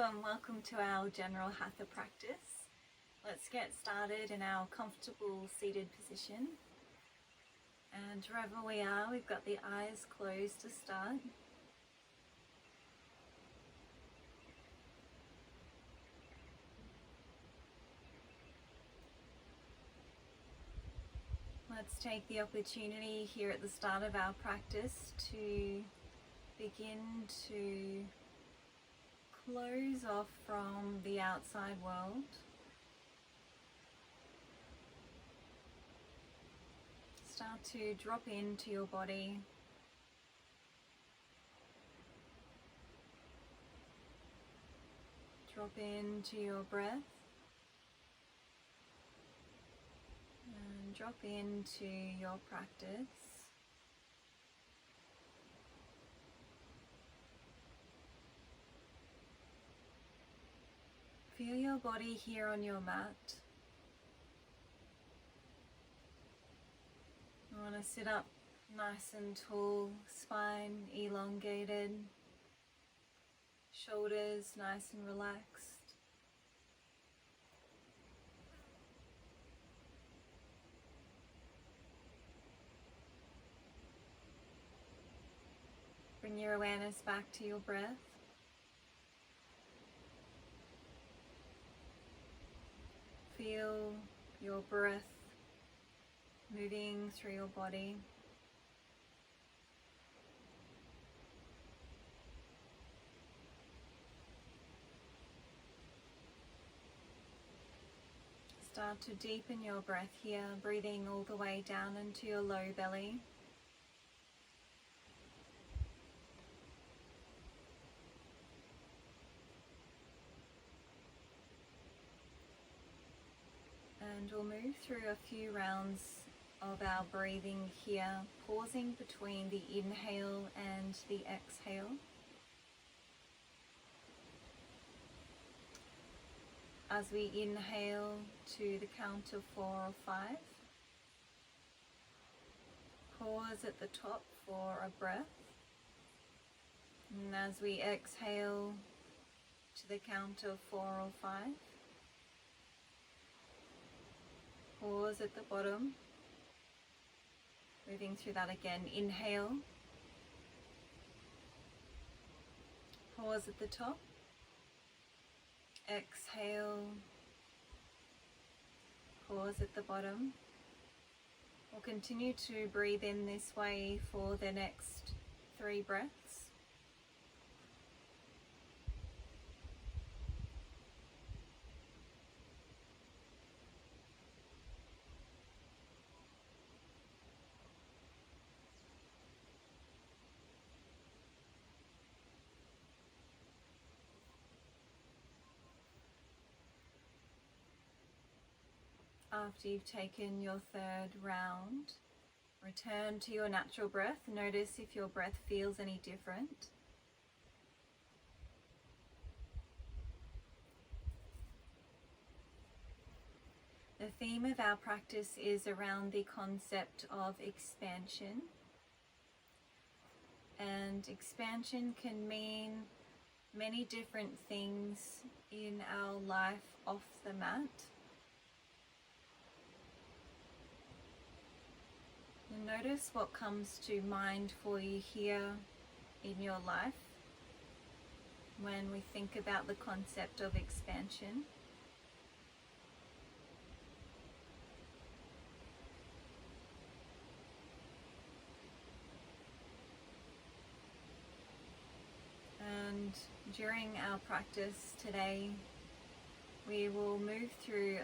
and welcome to our general Hatha practice. Let's get started in our comfortable seated position. And wherever we are, we've got the eyes closed to start. Let's take the opportunity here at the start of our practice to begin to close off from the outside world. Start to drop into your body. Drop into your breath. And drop into your practice. Feel your body here on your mat. You want to sit up nice and tall, spine elongated, shoulders nice and relaxed. Bring your awareness back to your breath. Feel your breath moving through your body. Start to deepen your breath here, breathing all the way down into your low belly. And we'll move through a few rounds of our breathing here, pausing between the inhale and the exhale. As we inhale to the count of 4 or 5, pause at the top for a breath. And as we exhale to the count of 4 or 5, pause at the bottom, moving through that again. Inhale, pause at the top, exhale, pause at the bottom. We'll continue to breathe in this way for the next 3 breaths. After you've taken your 3rd round, return to your natural breath. Notice if your breath feels any different. The theme of our practice is around the concept of expansion. And expansion can mean many different things in our life off the mat. And notice what comes to mind for you here in your life when we think about the concept of expansion. And during our practice today, we will move through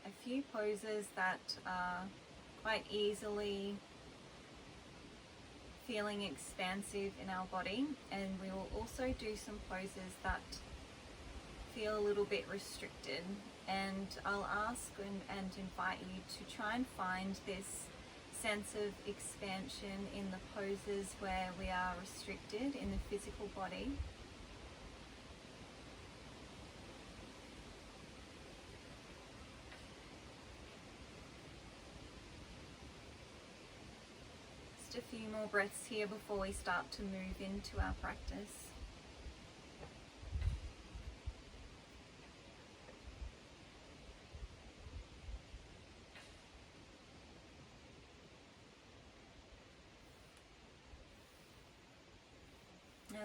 a few poses that are quite easily feeling expansive in our body, and we will also do some poses that feel a little bit restricted, and I'll ask and invite you to try and find this sense of expansion in the poses where we are restricted in the physical body. A few more breaths here before we start to move into our practice.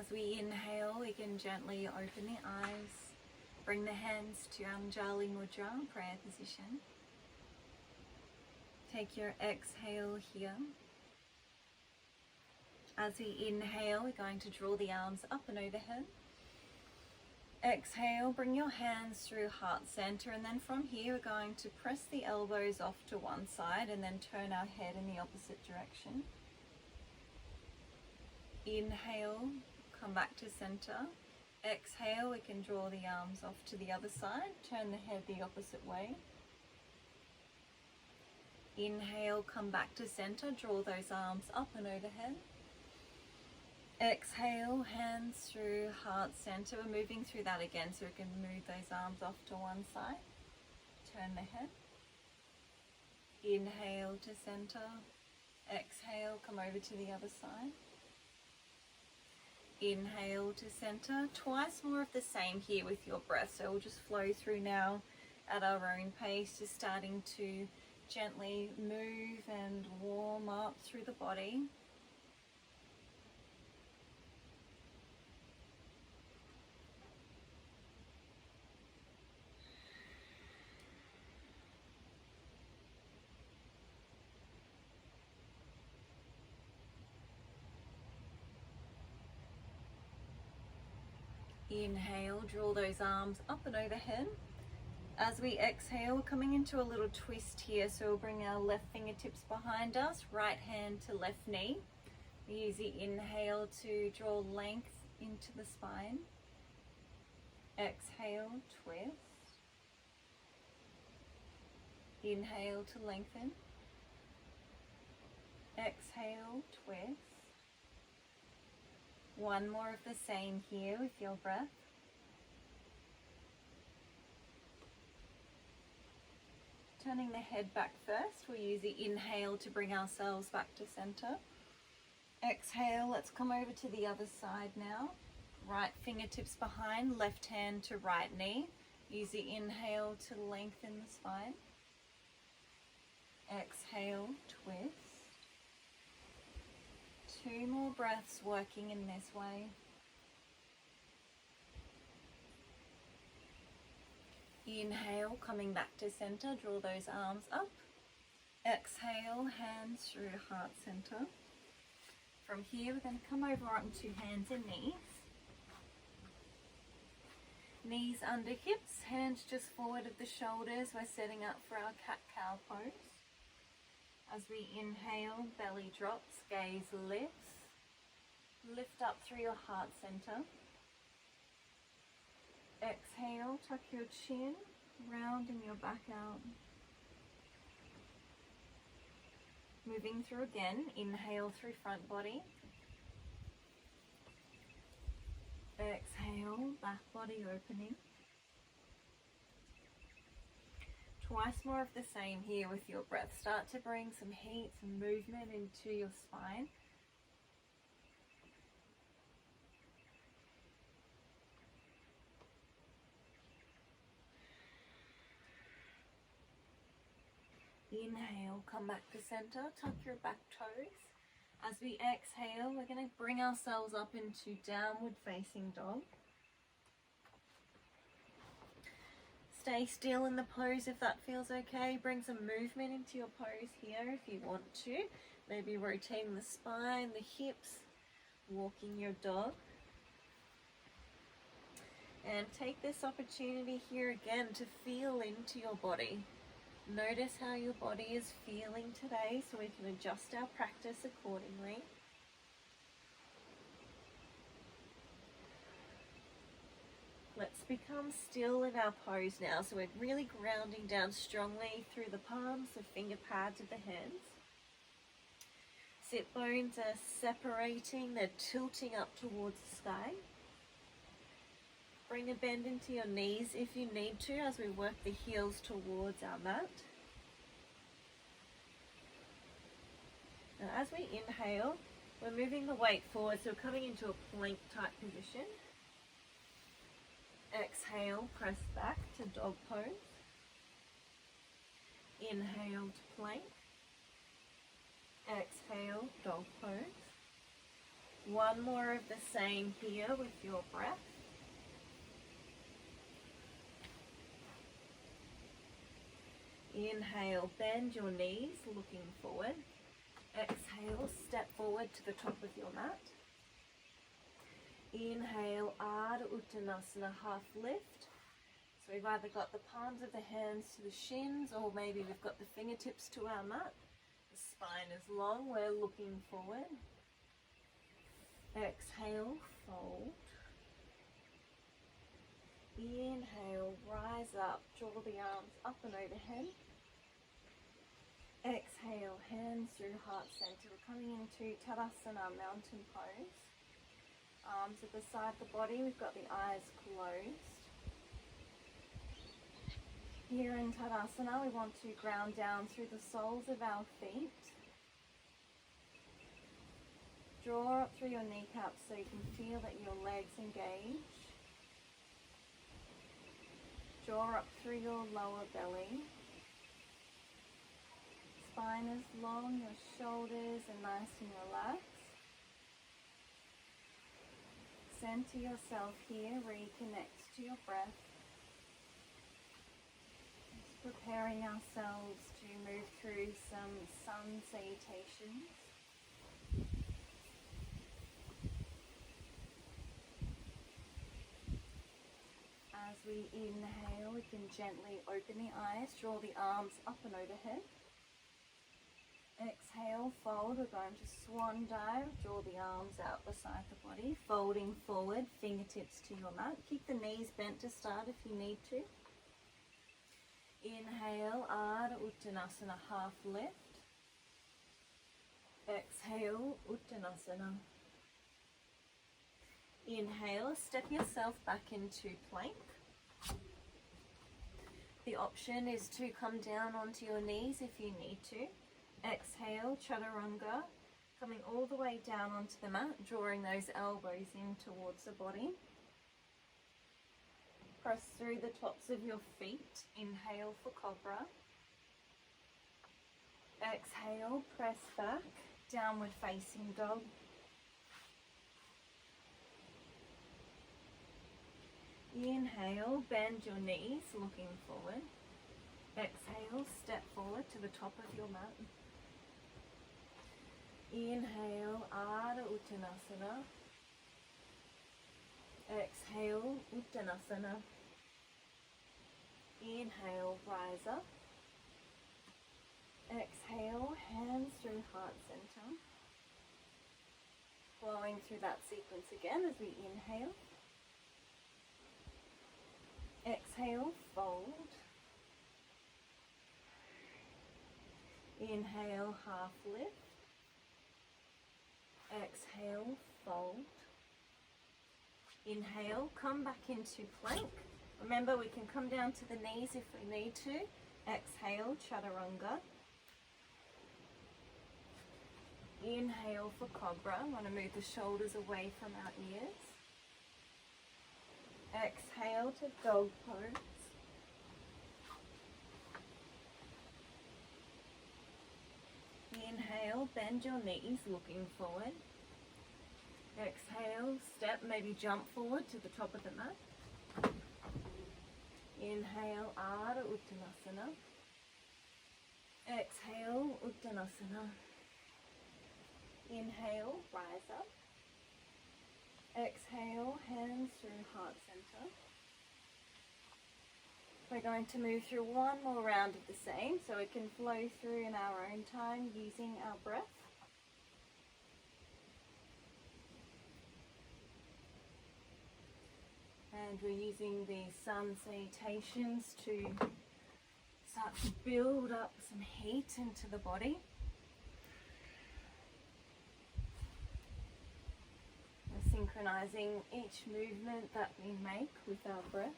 As we inhale, we can gently open the eyes, bring the hands to Anjali Mudra, prayer position. Take your exhale here. As we inhale, we're going to draw the arms up and overhead. Exhale, bring your hands through heart center, and then from here we're going to press the elbows off to one side and then turn our head in the opposite direction. Inhale, come back to center. Exhale, we can draw the arms off to the other side, turn the head the opposite way. Inhale, come back to center, draw those arms up and overhead. Exhale, hands through heart center. We're moving through that again, so we can move those arms off to one side. Turn the head. Inhale to center. Exhale, come over to the other side. Inhale to center. Twice more of the same here with your breath. So we'll just flow through now at our own pace, just starting to gently move and warm up through the body. Inhale, draw those arms up and overhead. As we exhale, we're coming into a little twist here, so we'll bring our left fingertips behind us, right hand to left knee. We use the inhale to draw length into the spine. Exhale, twist. Inhale to lengthen. Exhale, twist. One more of the same here with your breath. Turning the head back first, we'll use the inhale to bring ourselves back to center. Exhale, let's come over to the other side now. Right fingertips behind, left hand to right knee. Use the inhale to lengthen the spine. Exhale, twist. Two more breaths working in this way. Inhale, coming back to center, draw those arms up. Exhale, hands through heart center. From here, we're going to come over onto hands and knees. Knees under hips, hands just forward of the shoulders. We're setting up for our cat-cow pose. As we inhale, belly drops, gaze lifts. Lift up through your heart center. Exhale, tuck your chin, rounding your back out. Moving through again, inhale through front body. Exhale, back body opening. Twice more of the same here with your breath. Start to bring some heat, some movement into your spine. Inhale, come back to center, tuck your back toes. As we exhale, we're going to bring ourselves up into downward facing dog. Stay still in the pose if that feels okay. Bring some movement into your pose here if you want to. Maybe rotating the spine, the hips, walking your dog. And take this opportunity here again to feel into your body. Notice how your body is feeling today so we can adjust our practice accordingly. Let's become still in our pose now. So we're really grounding down strongly through the palms, the finger pads of the hands. Sit bones are separating, they're tilting up towards the sky. Bring a bend into your knees if you need to as we work the heels towards our mat. Now as we inhale, we're moving the weight forward, so we're coming into a plank type position. Exhale, press back to dog pose. Inhale to plank. Exhale, dog pose. One more of the same here with your breath. Inhale, bend your knees, looking forward. Exhale, step forward to the top of your mat. Inhale, Ardha Uttanasana, half lift. So we've either got the palms of the hands to the shins, or maybe we've got the fingertips to our mat. The spine is long, we're looking forward. Exhale, fold. Inhale, rise up, draw the arms up and overhead. Exhale, hands through heart center. We're coming into Tadasana, mountain pose. Arms are beside the body, we've got the eyes closed. Here in Tadasana, we want to ground down through the soles of our feet. Draw up through your kneecaps so you can feel that your legs engage. Draw up through your lower belly. Spine is long, your shoulders are nice and relaxed. Center yourself here, reconnect to your breath. Just preparing ourselves to move through some sun salutations. As we inhale, we can gently open the eyes, draw the arms up and overhead. Exhale, fold. We're going to swan dive, draw the arms out beside the body, folding forward, fingertips to your mat. Keep the knees bent to start if you need to. Inhale, Ardha Uttanasana, half lift. Exhale, Uttanasana. Inhale, step yourself back into plank. The option is to come down onto your knees if you need to. Exhale, Chaturanga, coming all the way down onto the mat, drawing those elbows in towards the body. Press through the tops of your feet. Inhale for Cobra. Exhale, press back, Downward Facing Dog. Inhale, bend your knees, looking forward. Exhale, step forward to the top of your mat. Inhale, Ardha Uttanasana. Exhale, Uttanasana. Inhale, rise up. Exhale, hands through heart center. Flowing through that sequence again as we inhale. Exhale, fold. Inhale, half lift. Exhale, fold. Inhale, come back into plank. Remember, we can come down to the knees if we need to. Exhale, Chaturanga. Inhale for Cobra. I want to move the shoulders away from our ears. Exhale to dog pose. Inhale, bend your knees, looking forward. Exhale, step, maybe jump forward to the top of the mat. Inhale, Ardha Uttanasana. Exhale, Uttanasana. Inhale, rise up. Exhale, hands through heart center. We're going to move through one more round of the same, so it can flow through in our own time using our breath. And we're using these sun salutations to start to build up some heat into the body. We're synchronizing each movement that we make with our breath.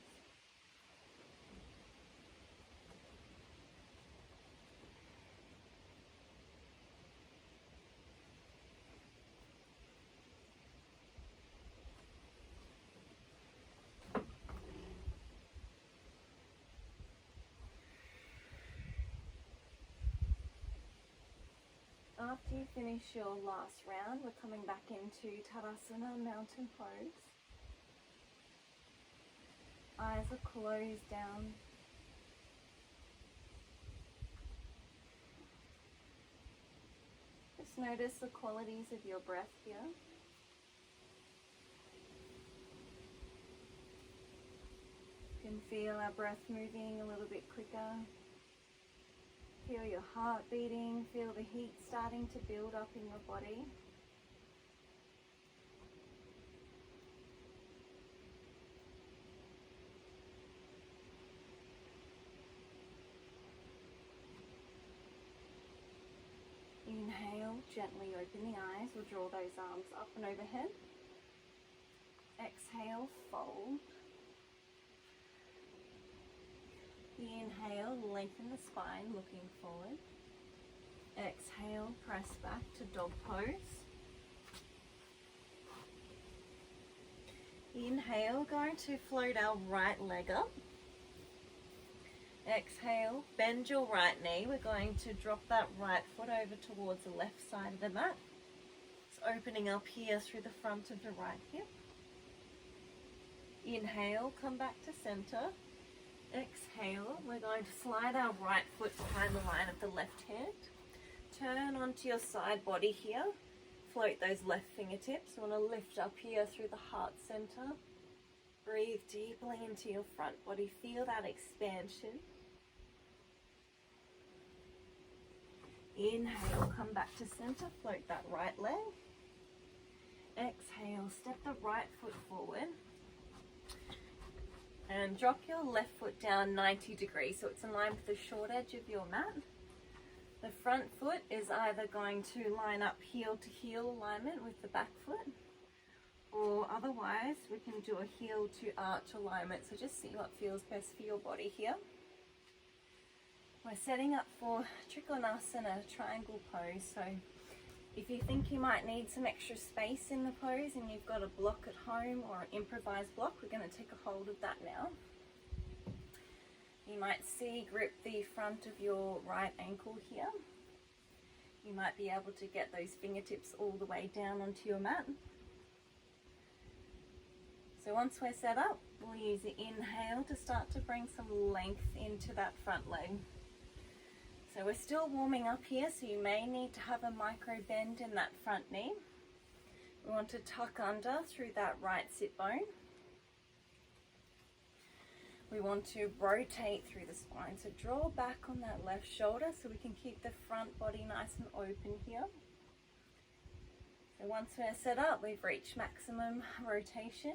after you finish your last round, we're coming back into Tadasana, mountain pose. Eyes are closed down. Just notice the qualities of your breath here. You can feel our breath moving a little bit quicker. Feel your heart beating, feel the heat starting to build up in your body. Inhale, gently open the eyes. We'll draw those arms up and overhead. Exhale, fold. Inhale, lengthen the spine, looking forward. Exhale, press back to dog pose. Inhale, going to float our right leg up. Exhale, bend your right knee. We're going to drop that right foot over towards the left side of the mat. It's opening up here through the front of the right hip. Inhale, come back to center. Exhale, we're going to slide our right foot behind the line of the left hand. Turn onto your side body here. Float those left fingertips. You want to lift up here through the heart center. Breathe deeply into your front body. Feel that expansion. Inhale, come back to center. Float that right leg. Exhale, step the right foot forward. And drop your left foot down 90 degrees so it's in line with the short edge of your mat. The front foot is either going to line up heel to heel alignment with the back foot, or otherwise we can do a heel to arch alignment. So just see what feels best for your body here. We're setting up for Trikonasana, triangle pose. So if you think you might need some extra space in the pose and you've got a block at home or an improvised block, we're going to take a hold of that now. You might grip the front of your right ankle here. You might be able to get those fingertips all the way down onto your mat. So once we're set up, we'll use the inhale to start to bring some length into that front leg. So we're still warming up here, so you may need to have a micro bend in that front knee. We want to tuck under through that right sit bone. We want to rotate through the spine, so draw back on that left shoulder so we can keep the front body nice and open here. So once we're set up, we've reached maximum rotation.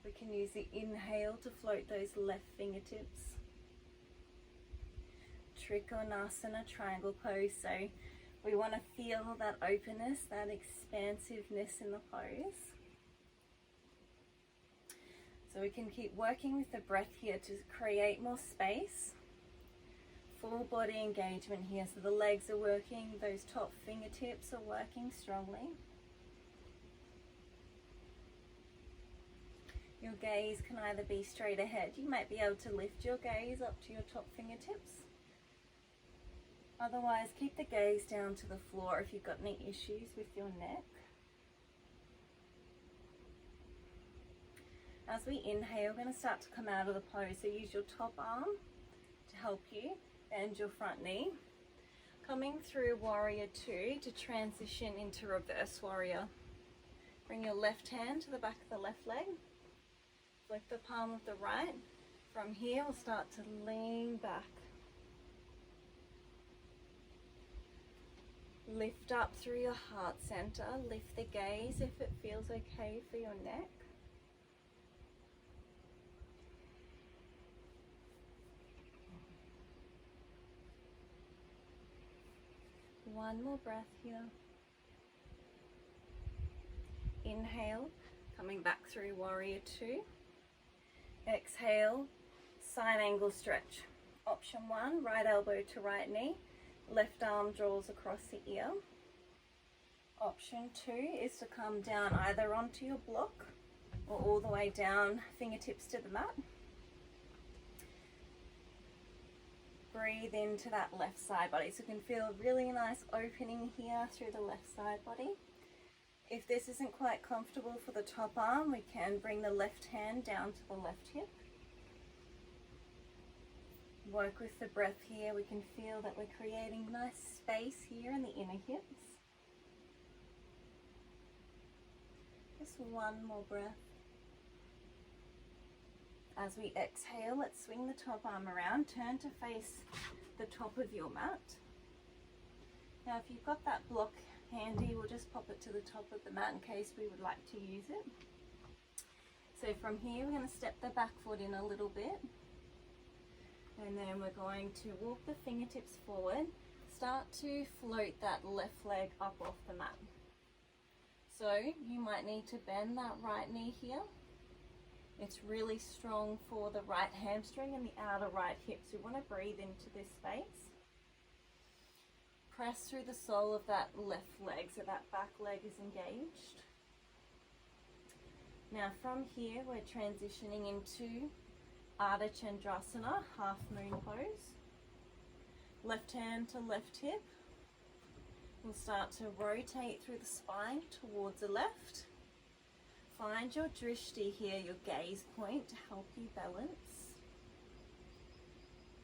We can use the inhale to float those left fingertips. Trikonasana, triangle pose. So we want to feel that openness, that expansiveness in the pose. So we can keep working with the breath here to create more space. Full body engagement here. So the legs are working, those top fingertips are working strongly. Your gaze can either be straight ahead. You might be able to lift your gaze up to your top fingertips. Otherwise, keep the gaze down to the floor if you've got any issues with your neck. As we inhale, we're going to start to come out of the pose. So use your top arm to help you bend your front knee. Coming through warrior two to transition into reverse warrior. Bring your left hand to the back of the left leg. Lift the palm of the right. From here, we'll start to lean back. Lift up through your heart center. Lift the gaze if it feels okay for your neck. One more breath here. Inhale, coming back through warrior two. Exhale, side angle stretch. Option one, right elbow to right knee. Left arm draws across the ear. Option two is to come down either onto your block or all the way down, fingertips to the mat. breathe into that left side body. So you can feel a really nice opening here through the left side body. If this isn't quite comfortable for the top arm, we can bring the left hand down to the left hip. Work with the breath here. We can feel that we're creating nice space here in the inner hips. Just one more breath. As we exhale, let's swing the top arm around, turn to face the top of your mat. Now if you've got that block handy, we'll just pop it to the top of the mat in case we would like to use it. So from here we're going to step the back foot in a little bit, and then we're going to walk the fingertips forward. Start to float that left leg up off the mat. So you might need to bend that right knee here. It's really strong for the right hamstring and the outer right hip, so you want to breathe into this space. Press through the sole of that left leg so that back leg is engaged. Now from here we're transitioning into Ardha Chandrasana, half moon pose. Left hand to left hip. We'll start to rotate through the spine towards the left. Find your drishti here, your gaze point, to help you balance.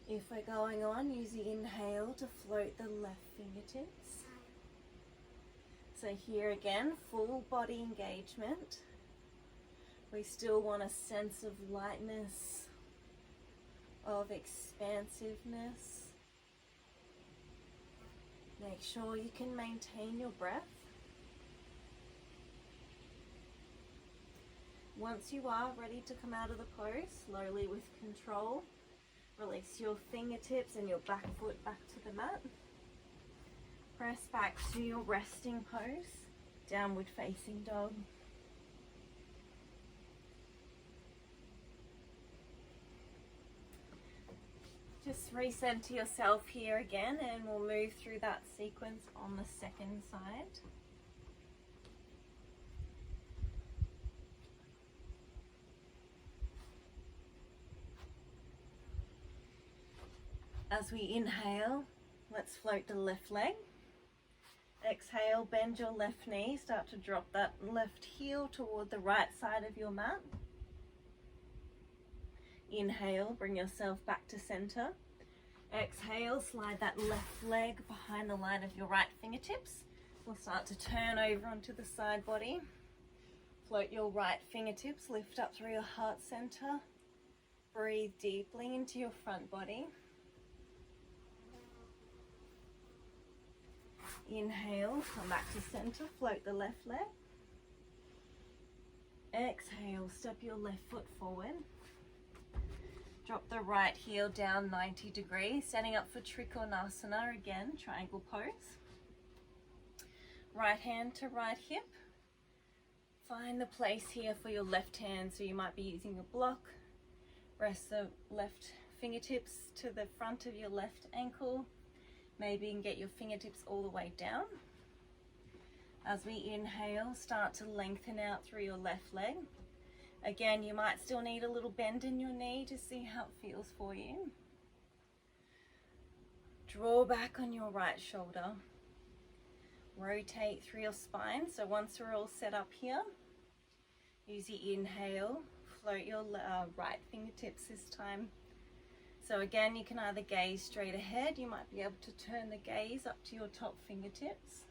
If we're going on, use the inhale to float the left fingertips. So here again, full body engagement. We still want a sense of lightness, of expansiveness. Make sure you can maintain your breath. Once you are ready to come out of the pose, slowly with control, release your fingertips and your back foot back to the mat. Press back to your resting pose, downward facing dog. Just recenter yourself here again, and we'll move through that sequence on the second side. As we inhale, let's float the left leg. Exhale, bend your left knee, start to drop that left heel toward the right side of your mat. Inhale, bring yourself back to center. Exhale, slide that left leg behind the line of your right fingertips. We'll start to turn over onto the side body. Float your right fingertips, lift up through your heart center. Breathe deeply into your front body. Inhale, come back to center, float the left leg. Exhale, step your left foot forward. Drop the right heel down 90 degrees, standing up for Trikonasana again, triangle pose. Right hand to right hip. Find the place here for your left hand, so you might be using a block. Rest the left fingertips to the front of your left ankle. Maybe you can get your fingertips all the way down. As we inhale, start to lengthen out through your left leg. Again, you might still need a little bend in your knee to see how it feels for you. Draw back on your right shoulder. Rotate through your spine. So once we're all set up here, use the inhale, float your right fingertips this time. So again, you can either gaze straight ahead, you might be able to turn the gaze up to your top fingertips.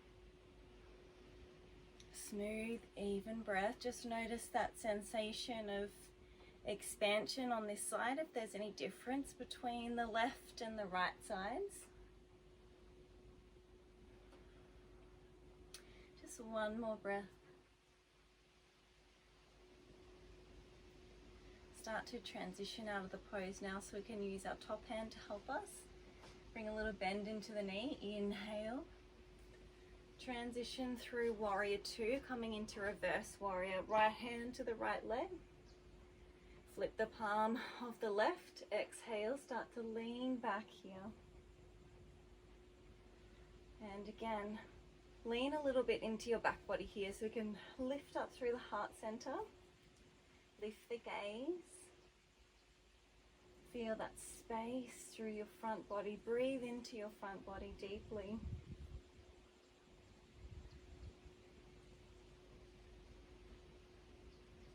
Smooth, even breath. Just notice that sensation of expansion on this side, if there's any difference between the left and the right sides. Just one more breath. Start to transition out of the pose now, so we can use our top hand to help us. Bring a little bend into the knee. Inhale. Transition through warrior two, coming into reverse warrior. Right hand to the right leg. Flip the palm of the left. Exhale, start to lean back here. And again, lean a little bit into your back body here, so we can lift up through the heart center. Lift the gaze. Feel that space through your front body. Breathe into your front body deeply.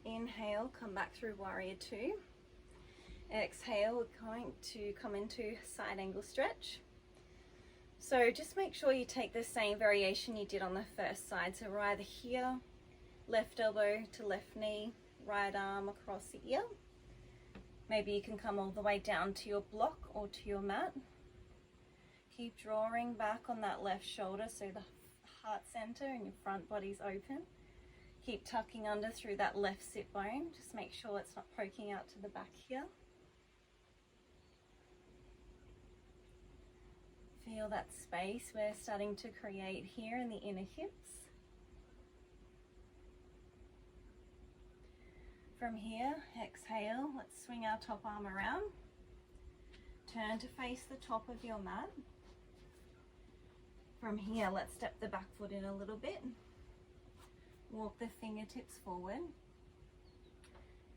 Inhale, come back through warrior two. Exhale, we're going to come into side angle stretch. So just make sure you take the same variation you did on the first side. So we're either here, left elbow to left knee, right arm across the ear. Maybe you can come all the way down to your block or to your mat. Keep drawing back on that left shoulder so the heart center and your front body's open. Keep tucking under through that left sit bone. Just make sure it's not poking out to the back here. Feel that space we're starting to create here in the inner hips. From here, exhale, let's swing our top arm around. Turn to face the top of your mat. From here, let's step the back foot in a little bit. Walk the fingertips forward.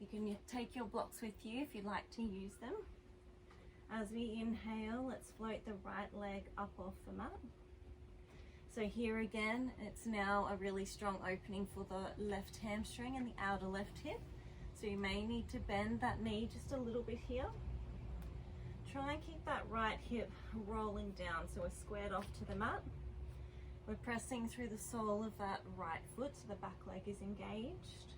You can take your blocks with you if you'd like to use them. As we inhale, let's float the right leg up off the mat. So here again, it's now a really strong opening for the left hamstring and the outer left hip. So you may need to bend that knee just a little bit here. Try and keep that right hip rolling down so we're squared off to the mat. We're pressing through the sole of that right foot so the back leg is engaged.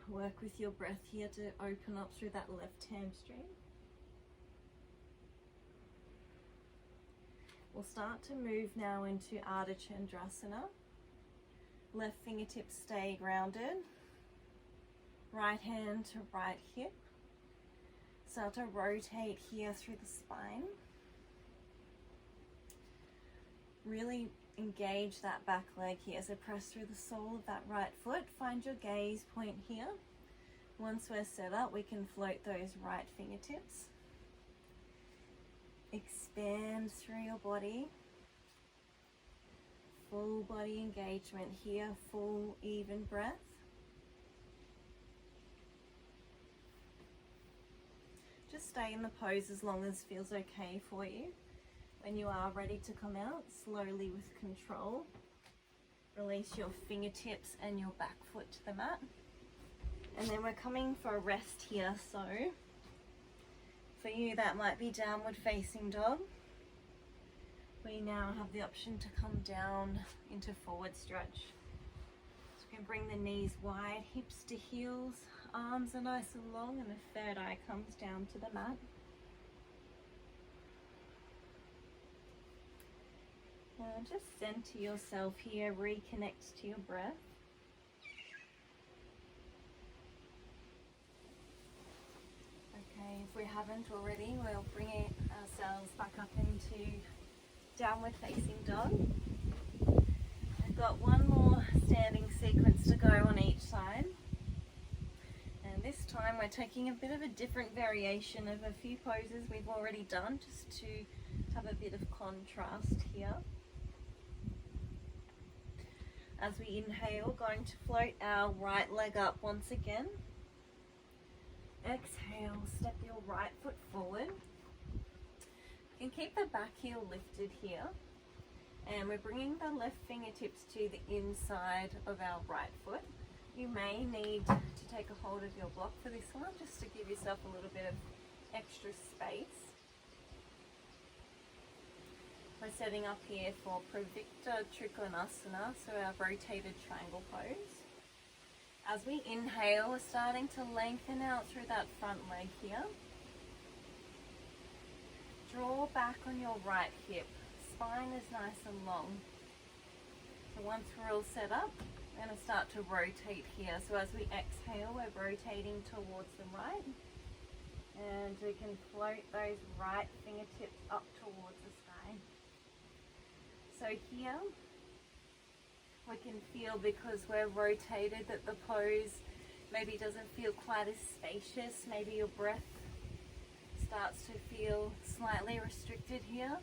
Work with your breath here to open up through that left hamstring. We'll start to move now into Ardha Chandrasana. Left fingertips stay grounded. Right hand to right hip. Start to rotate here through the spine. Really engage that back leg here. So press through the sole of that right foot. Find your gaze point here. Once we're set up, we can float those right fingertips. Expand through your body. Full body engagement here, full even breath. Just stay in the pose as long as feels okay for you. When you are ready to come out, slowly with control, release your fingertips and your back foot to the mat. And then we're coming for a rest here, so for you that might be downward facing dog. We now have the option to come down into forward stretch. So we can bring the knees wide, hips to heels, arms are nice and long, and the third eye comes down to the mat. Just center yourself here, reconnect to your breath. Okay, if we haven't already, we'll bring ourselves back up into downward facing dog. I've got one more standing sequence to go on each side. And this time we're taking a bit of a different variation of a few poses we've already done, just to have a bit of contrast here. As we inhale, going to float our right leg up once again. Exhale, step your right foot forward. You can keep the back heel lifted here. And we're bringing the left fingertips to the inside of our right foot. You may need to take a hold of your block for this one, just to give yourself a little bit of extra space. We're setting up here for Pravikta Trikonasana, so our rotated triangle pose. As we inhale, we're starting to lengthen out through that front leg here. Draw back on your right hip. Spine is nice and long. So once we're all set up, we're going to start to rotate here. So as we exhale, we're rotating towards the right. And we can float those right fingertips up towards the sky. So here, we can feel, because we're rotated, that the pose maybe doesn't feel quite as spacious. Maybe your breath starts to feel slightly restricted here.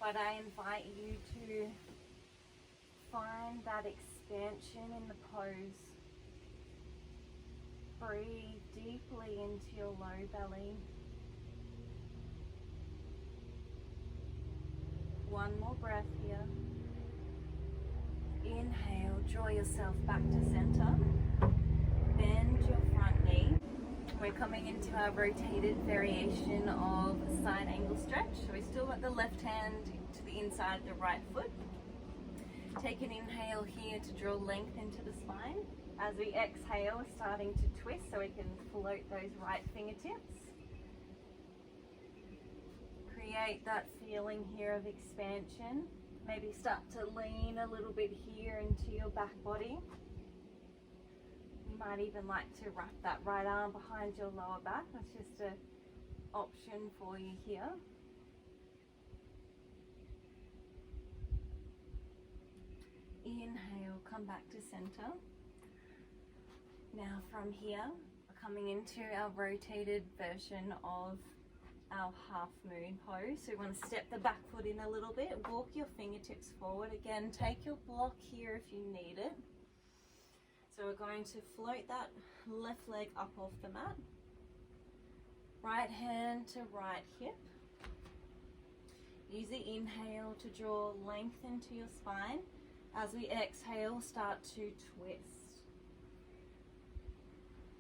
But I invite you to find that expansion in the pose. Breathe deeply into your low belly. One more breath here. Inhale, draw yourself back to center. Bend your front knee. We're coming into our rotated variation of side angle stretch. So we still got the left hand to the inside of the right foot. Take an inhale here to draw length into the spine. As we exhale, we're starting to twist so we can float those right fingertips. Create that feeling here of expansion. Maybe start to lean a little bit here into your back body. You might even like to wrap that right arm behind your lower back. That's just an option for you here. Inhale, come back to center. Now from here, we're coming into our rotated version of our half moon pose. So we want to step the back foot in a little bit, walk your fingertips forward. Again, take your block here if you need it. So we're going to float that left leg up off the mat. Right hand to right hip. Use the inhale to draw length into your spine. As we exhale, start to twist.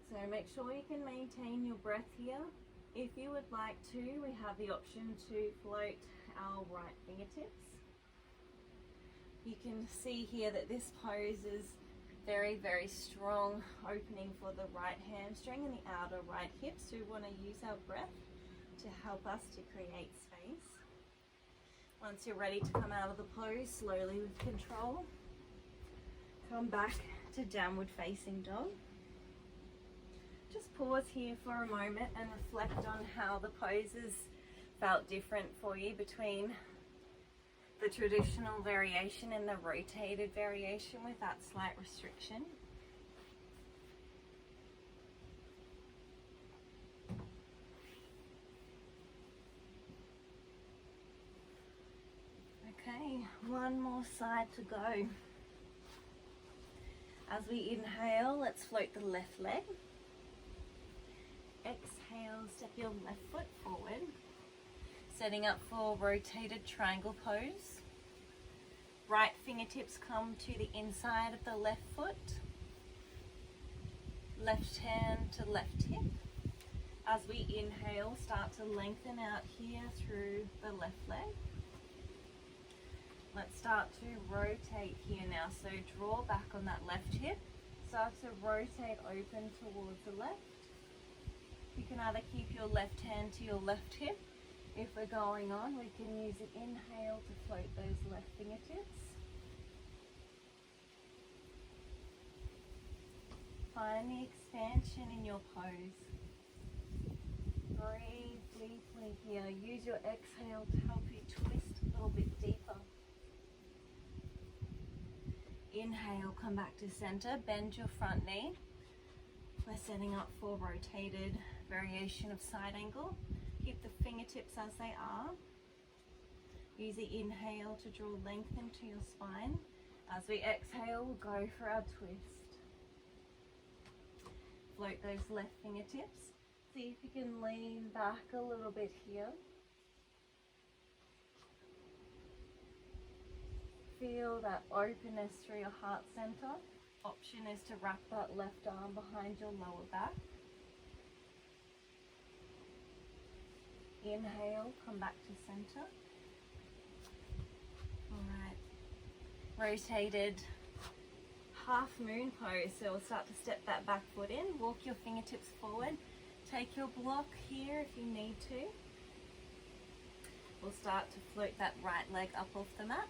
So make sure you can maintain your breath here. If you would like to, we have the option to float our right fingertips. You can see here that this pose is very, very strong opening for the right hamstring and the outer right hip. So we want to use our breath to help us to create space. Once you're ready to come out of the pose, slowly with control, come back to downward facing dog. Just pause here for a moment and reflect on how the poses felt different for you between the traditional variation and the rotated variation with that slight restriction. Okay, one more side to go. As we inhale, let's float the left leg. Exhale, step your left foot forward. Setting up for rotated triangle pose. Right fingertips come to the inside of the left foot. Left hand to left hip. As we inhale, start to lengthen out here through the left leg. Let's start to rotate here now. So draw back on that left hip. Start to rotate open towards the left. You can either keep your left hand to your left hip. If we're going on, we can use an inhale to float those left fingertips. Find the expansion in your pose. Breathe deeply here. Use your exhale to help you twist a little bit deeper. Inhale, come back to center, bend your front knee. We're setting up for rotated variation of side angle. Keep the fingertips as they are. Use the inhale to draw length into your spine. As we exhale, we'll go for our twist. Float those left fingertips. See if you can lean back a little bit here. Feel that openness through your heart center. Option is to wrap that left arm behind your lower back. Inhale, come back to center. All right, rotated half moon pose. So we'll start to step that back foot in, walk your fingertips forward, take your block here if you need to. We'll start to float that right leg up off the mat.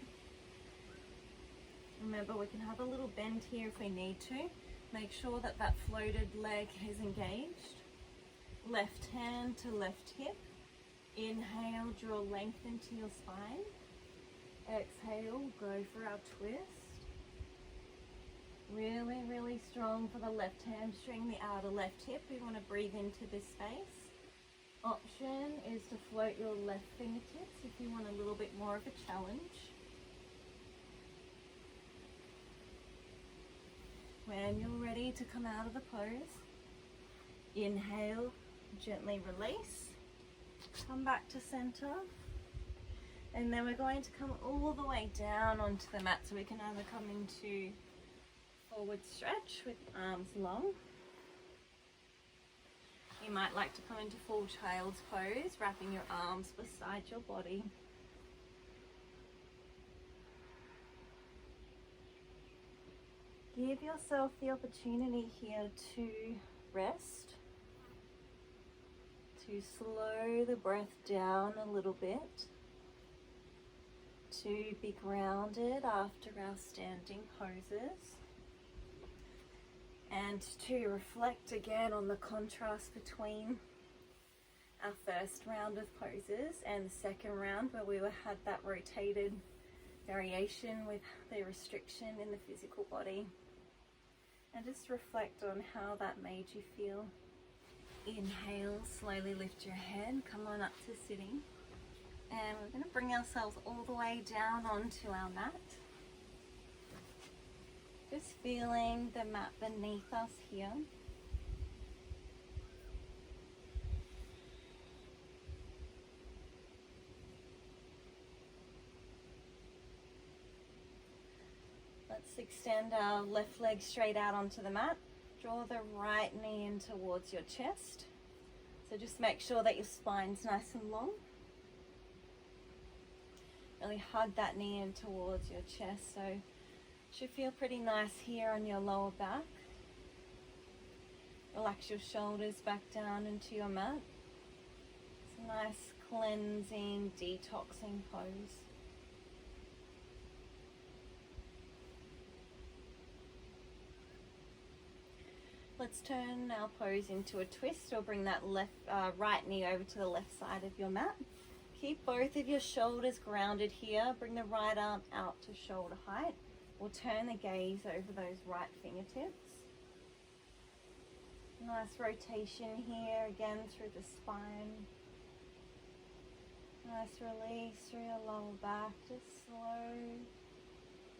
Remember, we can have a little bend here if we need to. Make sure that that floated leg is engaged. Left hand to left hip. Inhale, draw length into your spine. Exhale, go for our twist. Really, really strong for the left hamstring, the outer left hip. We want to breathe into this space. Option is to float your left fingertips if you want a little bit more of a challenge. When you're ready to come out of the pose, Inhale, gently release, come back to center, and then we're going to come all the way down onto the mat, so we can either come into forward stretch with arms long. You might like to come into full child's pose, wrapping your arms beside your body. Give yourself the opportunity here to rest, to slow the breath down a little bit, to be grounded after our standing poses, and to reflect again on the contrast between our first round of poses and the second round, where we had that rotated variation with the restriction in the physical body. And just reflect on how that made you feel. Inhale, slowly lift your head, come on up to sitting. And we're going to bring ourselves all the way down onto our mat. Just feeling the mat beneath us here. Let's extend our left leg straight out onto the mat. Draw the right knee in towards your chest. So just make sure that your spine's nice and long. Really hug that knee in towards your chest. So it should feel pretty nice here on your lower back. Relax your shoulders back down into your mat. It's a nice cleansing, detoxing pose. Let's turn our pose into a twist, or bring that right knee over to the left side of your mat. Keep both of your shoulders grounded here. Bring the right arm out to shoulder height. We'll turn the gaze over those right fingertips. Nice rotation here, again through the spine. Nice release through your lower back. Just slow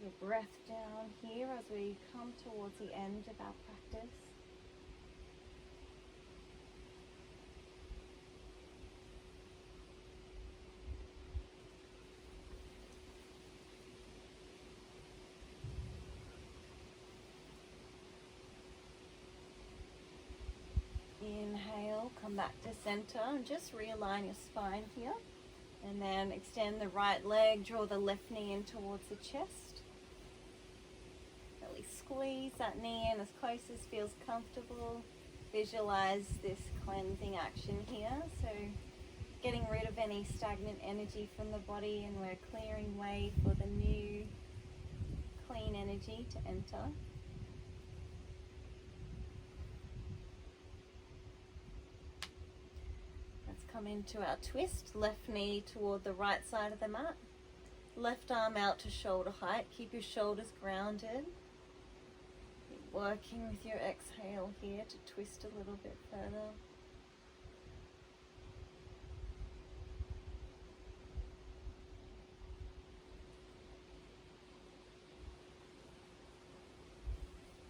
your breath down here as we come towards the end of our practice. Inhale, come back to center and just realign your spine here. And then extend the right leg, draw the left knee in towards the chest. Really squeeze that knee in as close as feels comfortable. Visualize this cleansing action here. So getting rid of any stagnant energy from the body, and we're clearing way for the new clean energy to enter. Come into our twist, left knee toward the right side of the mat, left arm out to shoulder height. Keep your shoulders grounded. Keep working with your exhale here to twist a little bit further.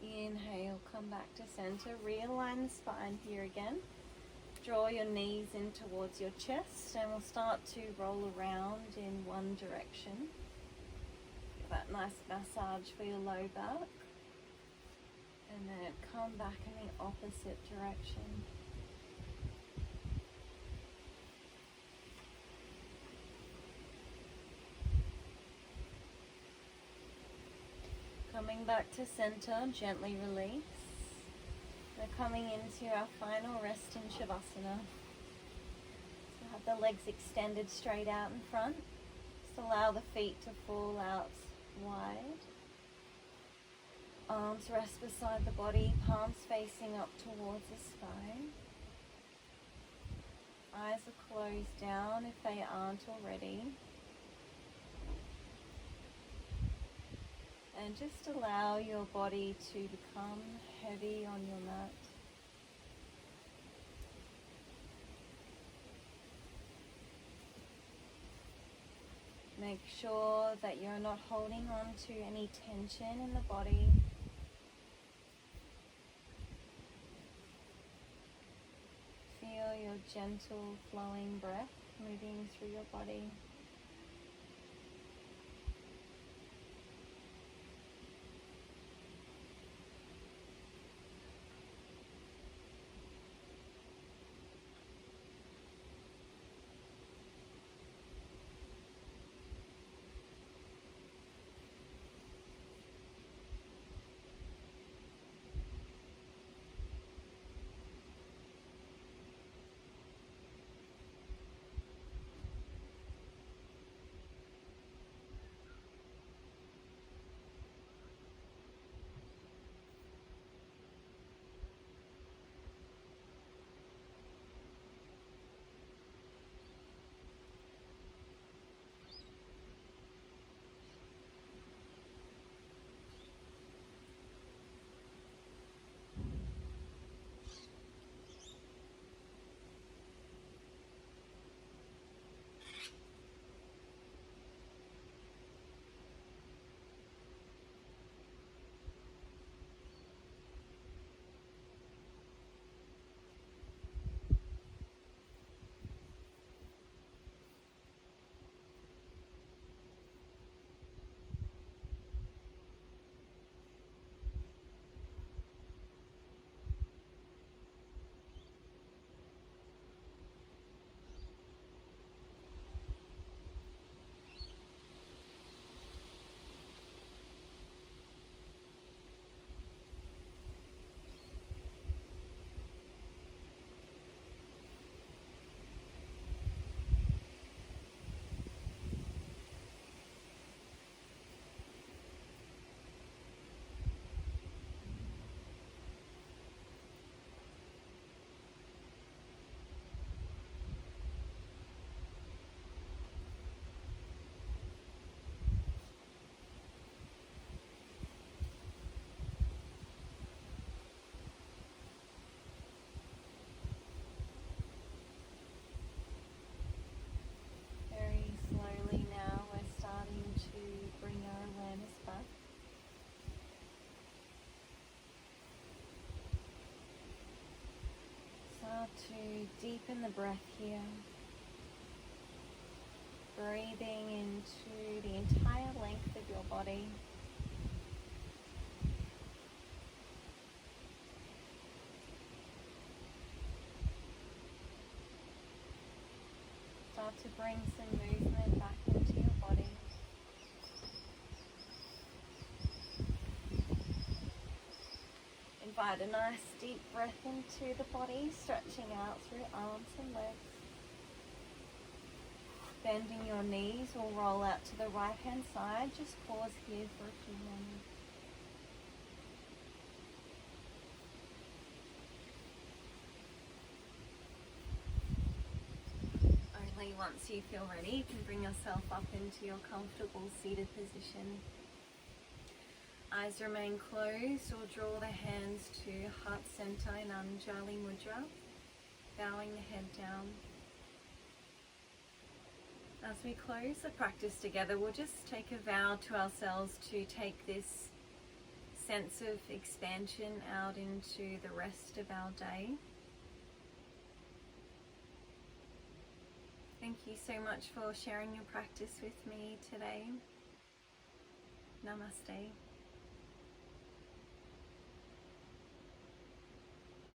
Inhale, come back to center, realign the spine here again. Draw your knees in towards your chest, and we'll start to roll around in one direction. Give that nice massage for your low back. And then come back in the opposite direction. Coming back to center, gently release. We're coming into our final rest in Shavasana. So have the legs extended straight out in front. Just allow the feet to fall out wide. Arms rest beside the body, palms facing up towards the spine. Eyes are closed down if they aren't already. And just allow your body to become heavy on your mat. Make sure that you're not holding on to any tension in the body. your gentle flowing breath moving through your body. Very slowly now we're starting to bring our awareness back. Start to deepen the breath here. Breathing into the entire length of your body. Start to bring some movement back into your body. Invite a nice deep breath into the body, stretching out through arms and legs. Bending your knees or roll out to the right hand side. Just pause here for a few moments. Only once you feel ready, you can bring yourself up into your comfortable seated position. Eyes remain closed or draw the hands to heart center in Anjali Mudra, bowing the head down. As we close the practice together, we'll just take a vow to ourselves to take this sense of expansion out into the rest of our day. Thank you so much for sharing your practice with me today. Namaste.